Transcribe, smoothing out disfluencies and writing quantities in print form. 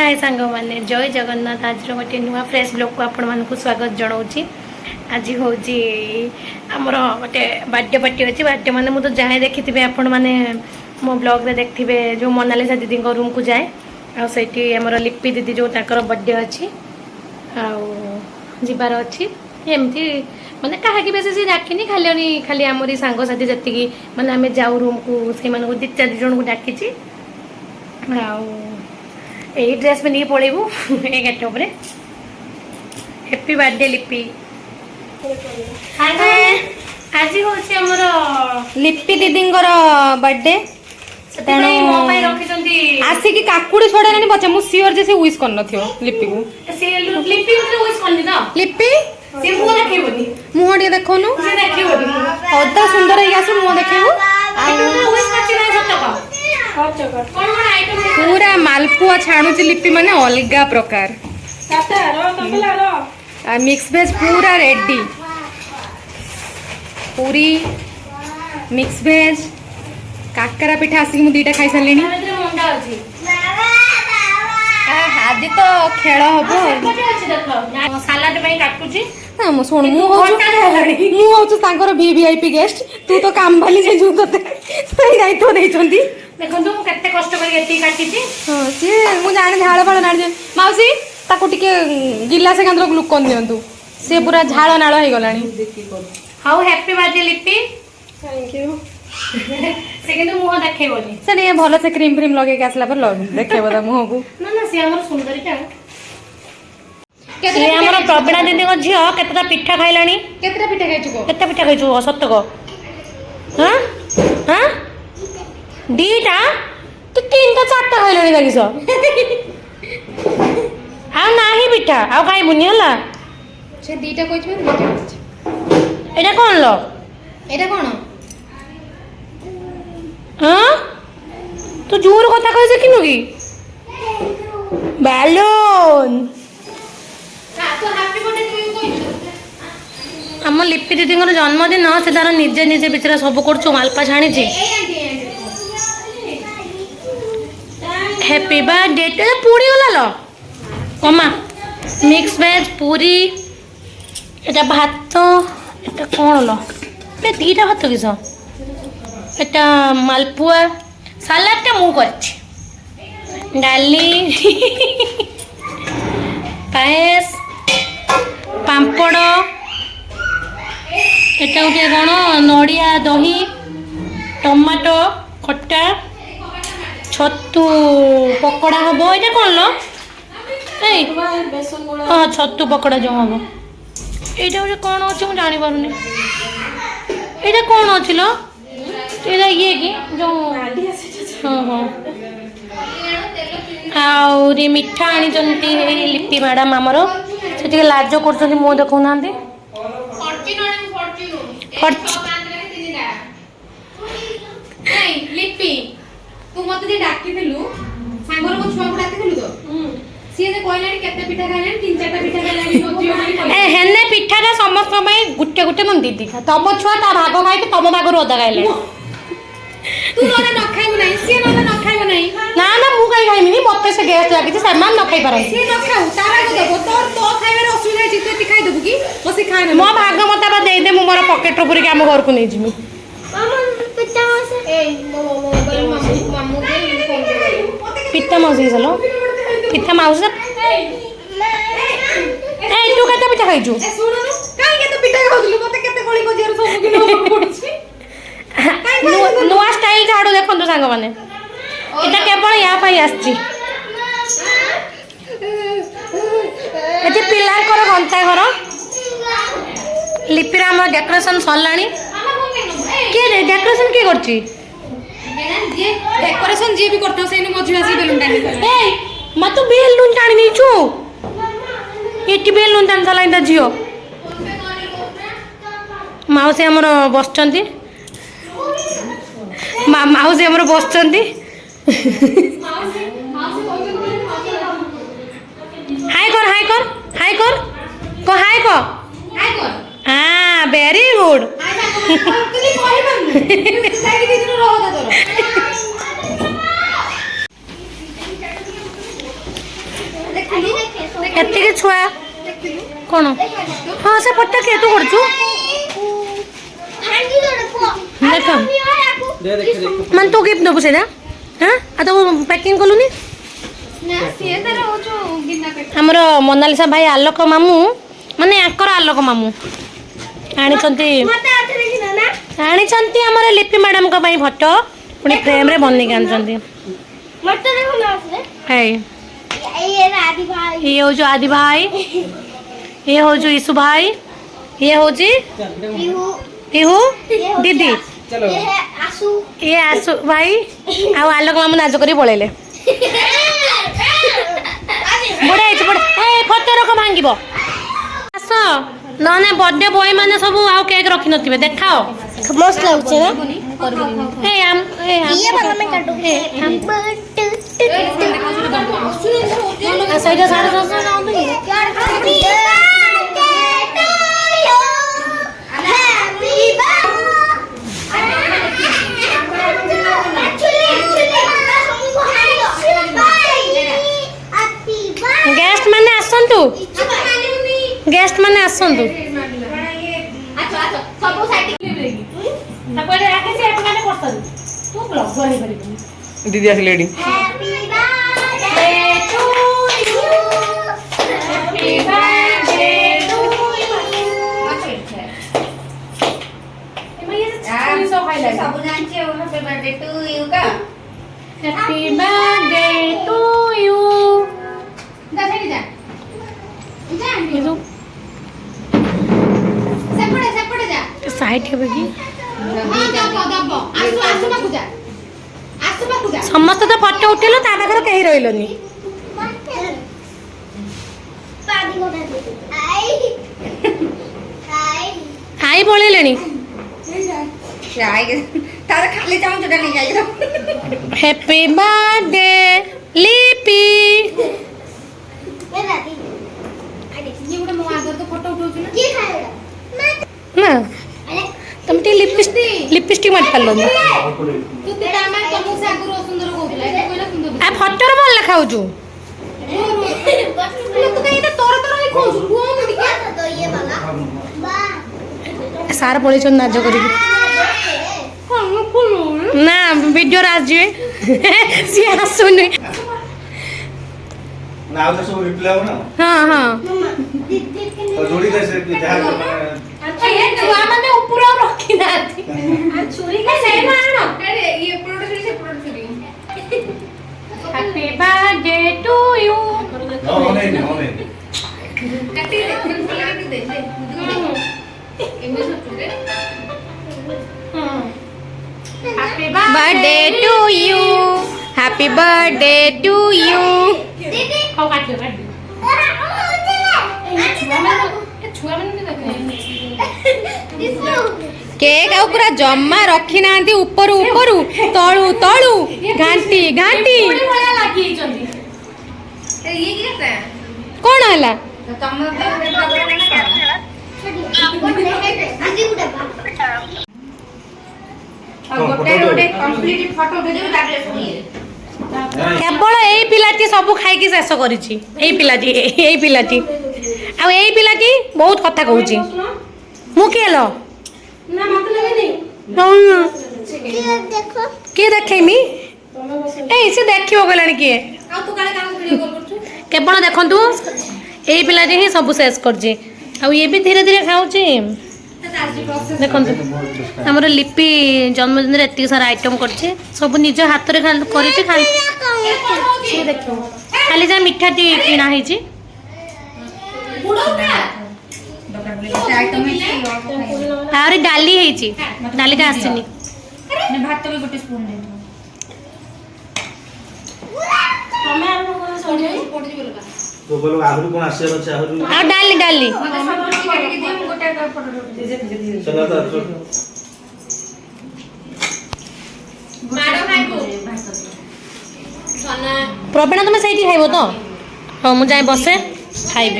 हाय सांग मैंने जय जगन्नाथ आज गोटे नुआ फ्रेश ब्लॉग को आपण मानक स्वागत जनाऊँगी। आज हूँ आमर गोटे बर्थडे पार्टी अच्छी बर्थडे मैंने मुझे जाए देखी आपण मैंने मो ब्लॉग रे देखिए जो मोनालिसा दीदी रूम को जाए आठी आमर लिपि दीदी जो बर्थडे अच्छी आबार अच्छी एमती मैंने कहीं बेस डाकिनी खाली खाली आमरी सांगसाथी जी मैंने आम जाऊ रूम को से दी चार जन को डाकी यही ड्रेस में नहीं पड़ेबू ये गेटअप रे हैप्पी बर्थडे लिपि आज हूँ लिपि दीदी बर्थडे आसिक काकुड़ी छड़े बचा मुझे सियोर जे से विश कर लिपि को लिपि मुह टे देखनु अदा सुंदर मुह देखू पूरा मालपुआ छाणुची लिपि माने अलगा प्रकार मिक्स वेज पूरा रेडी पूरी मिक्स वेज काकरा पिठा आसिक मु दीटा खाई सारलिनी आज तो खेल हम सालाड में काटुची शुण मुझे वीवीआईपी गेस्ट तू तो काम भाली से जो दायित्व देइछंती देखंतु मु केते कष्ट करी एती काटिची हां सी मु जाने झाळ फाळ नाड माउसी ताको टिके गिलास केंद्र ग्लूकोन दियंतु से पूरा झाळ नाळ हे गलानी हाउ हैप्पी बर्थडे लिपि थैंक यू से किंतु मुह देखेबोनी से ने भलो से क्रीम क्रीम लगे के आसला पर देखेबो ता मुह को ना ना से हमर सुंदरीटा केते हमर प्रवीणा दीदी को झियो केतेटा पिठा खाइलानी केतेटा पिठा खाइछु केते पिठा खाइछु सत्य को हां हां दीटा तो तीनटा चारटा खाइलानी लागिस आ नाही पिठा आ खाइ बुनी हला से दीटा कइछु दीटा एटा कोन लो एटा कोन हाँ तो जोर कथा कह किनु की बैलून आम लिपि दीदी जन्मदिन से तार निजे निजे बेचारा सब कर मालपा छाणी हैप्पी बर्थडे पूरी गला लो कमा मिक्स वेज पूरी एटा भात एटा कौन लो दीटा भात किस এটা মালপুয়া সালাডটা মু করছি ডালি পায়েস পাম্পড় এটা গোটে কোণ নড়িয়া দহি টমাটো খটা ছতু পকোড়া হব এটা কোণ লো এই হ্যাঁ ছতু পকোড়া যে হব এইটা গোটে কোণ আছে মু জানি পারুনি এটা কোণ আছে লো ये कि जो हाँ हाँ आउरी मिठा आनी लिपि मैडम आमर से लाज कर मुँह देखो ना लिपि तू मत डाकिलु सांगर को छुआ को डाकिलु तो सी जे कहलानी केते पिठा खाइलानी तीन चारटा पिठा खाइलानी हेने पिठाटा समस्त गुटे गुटे मन दीदी तम छुआ ता भाग खाई तम भाग अदा खाइले तू नोना न खाइबो नहीं सी नोना न खाइबो नहीं ना ना मु काई खाइमिनी मते से गेस्ट लागी से मान न खाइ परन सी न खाऊ तारा को देबो तो खाइबे रे असुविधा छै तू खाइ देबो की बसी खाइ न मो भाग मते बा दे दे मु मोर पॉकेट रो पुरी के हम घर को नै जिमी पिता मासे ए मामू दे फोन दे पिता माउसी चलो पिता माउसी ए तू केते पिठा खाइजु ए सुन न काई केते पिठा खाउलु मते केते कोली को जेर सब किलो पड़छि नुआ स्टाइल झाड़ू देखो सांग मैंने इटा केवल या पाई आछि एजे पिलांकर घंटा घर लिपिरा हम डेकोरेशन सरलानी के डेकोरेशन के करछि जे डेकोरेशन जे भी करतो सेने मझी आसी बेलून टानी ए म तो बेलून टानी नै छु एटी बेलून टान चलाइंदा जियो माउसी हमर बसचंती माउसी हमर बसचंती हाय कर हाय कर हाय कर को हाय को हाय कर हां वेरी गुड तू कहि बन साइड दिन रहो तोर ଏତିକି ଛୁଆ କ'ଣ ହଁ ସେ ଫଟୋ କିଏ ତୁ କରୁଛୁ ଦେଖ ମାନେ ତୁ ଗିଫ୍ଟ ଦେବୁ ସେଇଟା ହଁ ଆଉ ତୁ ପ୍ୟାକିଂ କଲୁନି ଆମର ମୋନାଲିସା ଭାଇ ଆଲୋକ ମାମୁଁ ମାନେ ୟାଙ୍କର ଆଲୋକ ମାମୁଁ ଆଣିଛନ୍ତି ଆମର ଲିପି ମ୍ୟାଡାମଙ୍କ ପାଇଁ ଫଟୋ ପୁଣି ଫ୍ରେମ୍ରେ ବନେଇକି ଆଣିଛନ୍ତି ये हो जो आदि भाई ये हो जो ईसु भाई ये हो जी इहू दीदी ये आसु भाई आ आलोक मामू नाच करी पळेले बड़ा है बड़ा ए फोटो रख भांगिब आस ना बर्थडे बॉय माने सब आउ केक रखि नथिबे देखाओ मस्त लागछ ना ए हम ये वाला मैं काटू सैटा साढ़े 700 गेस्ट माने आसंतु गेस्ट माने आसंतु सब साइड सबरे राखे से एपने करतन तू ब्लॉग बनी परिबनी दीदी आसी lady Happy birthday to you. Side के बगी समस्त तो फोटो उठेलो ता पाखर कहीं रहिलोनी आई बोलेलेनी तार खाली जाऊं जोटा नहीं जाई हैप्पी बर्थडे लिपि ये गोटे मो आदर तो फोटो उठाउछु ना के खाएला ना तुम टी लिपस्टिक मत पालो तू तेरा मैं तमु से आगु सुंदर कोउला ए कोइला सुंदर आ फोटो रे बोल लिखाउ छु तू कहीं तो तोर तोर ही खोजु को मुडी के तो ये वाला सार पळी छ नाच करी ना वीडियो राज जी सी आसुनी ना तो सब रिप्लाई हो ना हां हां और जोड़ी कैसे जहां अच्छा ये छुआ माने ऊपर रखी नाथी आ छुरी के से मानो अरे ये प्रोडक्ट छुरी से प्रोडक्ट छुरी हैप्पी बर्थडे टू यू नो नहीं काटी दे काटी दे इमेज छुरी happy birthday to you happy birthday to you खाओ काटियो काटियो छुआ माने देखे केक आ पूरा जम्मा रखी नांती ऊपर ऊपर तळू तळू घांटी घांटी बड़ी भला लागी चंदी ये की करता है कोन हला तम गोटे गोटे कंप्लीट फोटो उठे देबे तारे सुनिए केवल एई पिलाटी सब खाइकी शेष करिछि एई पिलाटी आ एई पिलाटी बहुत कथा कहूछि मु केलो ना मत लगेनी देखो के देखेमी एई से देखियो गलानी के आ तू काले काम वीडियो कॉल करछु केवल देखंतु एई पिलाटी ही सब शेष करछि आ ये भी धीरे धीरे खाउछि देखंतु हमर लिपि जन्मदिन रे एति सारा आइटम करछि सब निज हाथ रे करिछि खाली देखियो खाली जा मिठा टी किना हिछि आरे डाली हिछि डाली का आसिनी भात भी गोटे स्पून दे तमे आरो पड़ जी बोलबा तो बोलो आहुरी कोन आसे बच्चा आहुरी आ डाली डाली मते सब काट के दे गोटे फोटो चला तो मारो खाइबो सोना प्रवीण तुम सही खाइब तो हाँ मुझे बसे खाइबे।